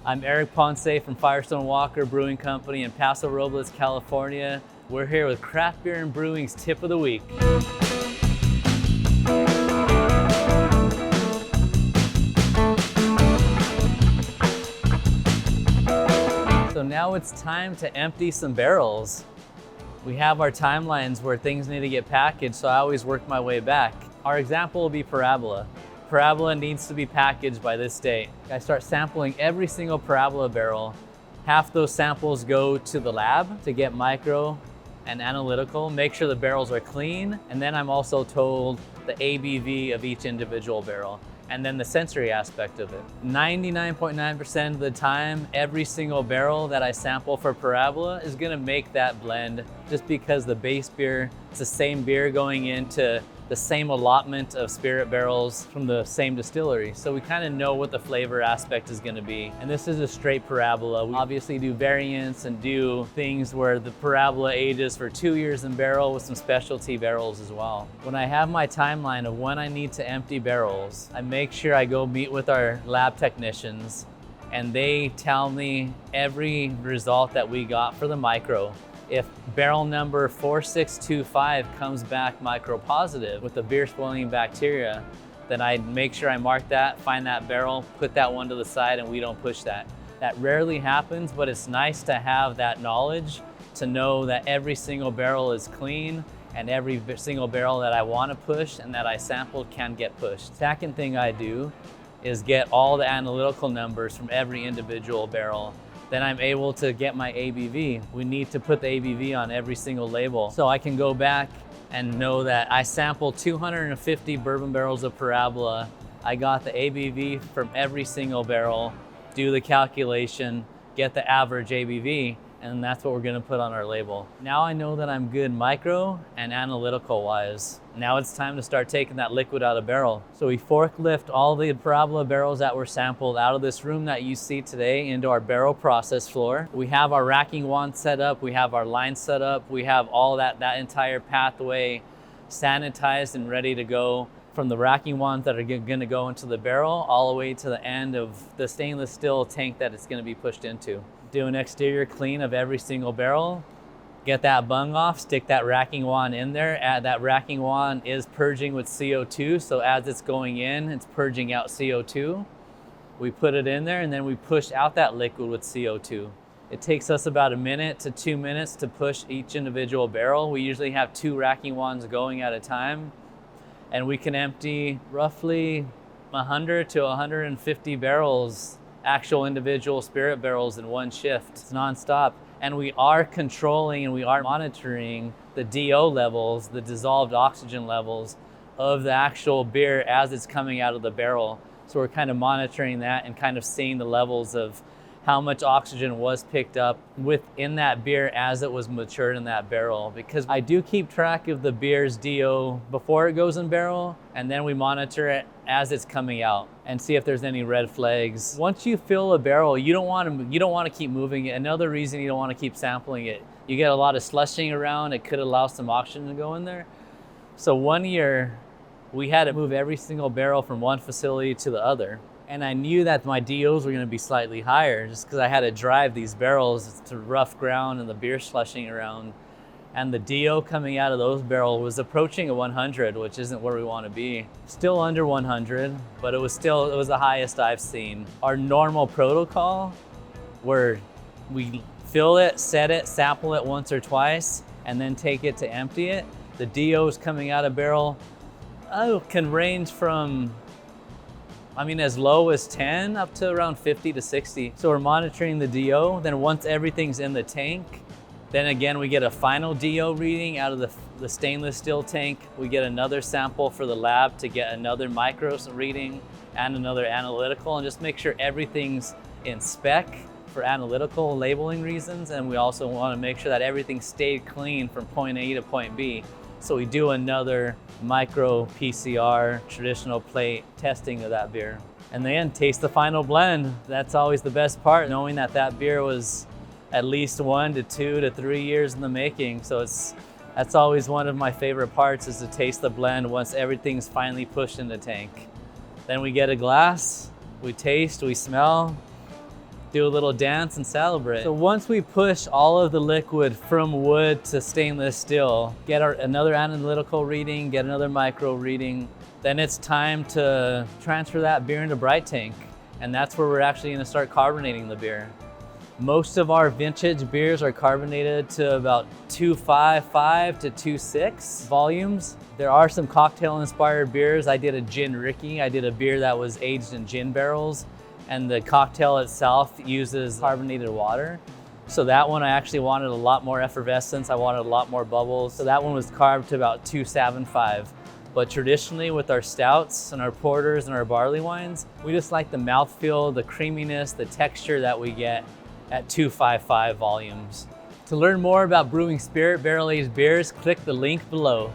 I'm Eric Ponce from Firestone Walker Brewing Company in Paso Robles, California. We're here with Craft Beer and Brewing's Tip of the Week. So now it's time to empty some barrels. We have our timelines where things need to get packaged, so I always work my way back. Our example will be Parabola. Parabola needs to be packaged by this date. I start sampling every single Parabola barrel. Half those samples go to the lab to get micro and analytical, make sure the barrels are clean, and then I'm also told the ABV of each individual barrel, and then the sensory aspect of it. 99.9% of the time, every single barrel that I sample for Parabola is gonna make that blend just because the base beer, it's the same beer going into the same allotment of spirit barrels from the same distillery. So we kind of know what the flavor aspect is gonna be. And this is a straight Parabola. We obviously do variants and do things where the Parabola ages for 2 years in barrel with some specialty barrels as well. When I have my timeline of when I need to empty barrels, I make sure I go meet with our lab technicians and they tell me every result that we got for the micro. If barrel number 4625 comes back micro positive with the beer spoiling bacteria, then I make sure I mark that, find that barrel, put that one to the side, and we don't push that. That rarely happens, but it's nice to have that knowledge to know that every single barrel is clean and every single barrel that I want to push and that I sampled can get pushed. Second thing I do is get all the analytical numbers from every individual barrel. Then I'm able to get my ABV. We need to put the ABV on every single label. So I can go back and know that I sampled 250 bourbon barrels of Parabola. I got the ABV from every single barrel, do the calculation, get the average ABV, and that's what we're gonna put on our label. Now I know that I'm good micro and analytical wise. Now it's time to start taking that liquid out of barrel. So we forklift all the Parabola barrels that were sampled out of this room that you see today into our barrel process floor. We have our racking wand set up, we have our line set up, we have all that entire pathway sanitized and ready to go, from the racking wands that are gonna go into the barrel all the way to the end of the stainless steel tank that it's gonna be pushed into. Do an exterior clean of every single barrel, get that bung off, stick that racking wand in there. That racking wand is purging with CO2, so as it's going in, it's purging out CO2. We put it in there and then we push out that liquid with CO2. It takes us about 1 minute to 2 minutes to push each individual barrel. We usually have 2 racking wands going at a time, and we can empty roughly 100 to 150 barrels, actual individual spirit barrels in one shift. It's nonstop. And we are controlling and we are monitoring the DO levels, the dissolved oxygen levels of the actual beer as it's coming out of the barrel. So we're kind of monitoring that and kind of seeing the levels of how much oxygen was picked up within that beer as it was matured in that barrel. Because I do keep track of the beer's DO before it goes in barrel, and then we monitor it as it's coming out and see if there's any red flags. Once you fill a barrel, you don't want to keep moving it. Another reason you don't want to keep sampling it, you get a lot of slushing around. It could allow some oxygen to go in there. So 1 year, we had to move every single barrel from one facility to the other. And I knew that my DOs were going to be slightly higher just because I had to drive these barrels to rough ground and the beer slushing around. And the DO coming out of those barrels was approaching a 100, which isn't where we want to be. Still under 100, but it was the highest I've seen. Our normal protocol, where we fill it, set it, sample it once or twice, and then take it to empty it, the DOs coming out of barrel can range from as low as 10 up to around 50 to 60. So we're monitoring the DO. Then once everything's in the tank, then again, we get a final DO reading out of the stainless steel tank. We get another sample for the lab to get another micro reading and another analytical, and just make sure everything's in spec for analytical labeling reasons. And we also want to make sure that everything stayed clean from point A to point B. So we do another micro PCR traditional plate testing of that beer. And then taste the final blend. That's always the best part, knowing that that beer was at least 1 to 2 to 3 years in the making. So that's always one of my favorite parts, is to taste the blend once everything's finally pushed in the tank. Then we get a glass, we taste, we smell, do a little dance and celebrate. So once we push all of the liquid from wood to stainless steel, get another analytical reading, get another micro reading, then it's time to transfer that beer into bright tank. And that's where we're actually gonna start carbonating the beer. Most of our vintage beers are carbonated to about 2.55 to 2.6 volumes. There are some cocktail inspired beers. I did a gin Ricky. I did a beer that was aged in gin barrels, and the cocktail itself uses carbonated water. So that one I actually wanted a lot more effervescence. I wanted a lot more bubbles. So that one was carved to about 2.75. But traditionally with our stouts and our porters and our barley wines, we just like the mouthfeel, the creaminess, the texture that we get at 2.55 volumes. To learn more about brewing spirit barrel-aged beers, click the link below.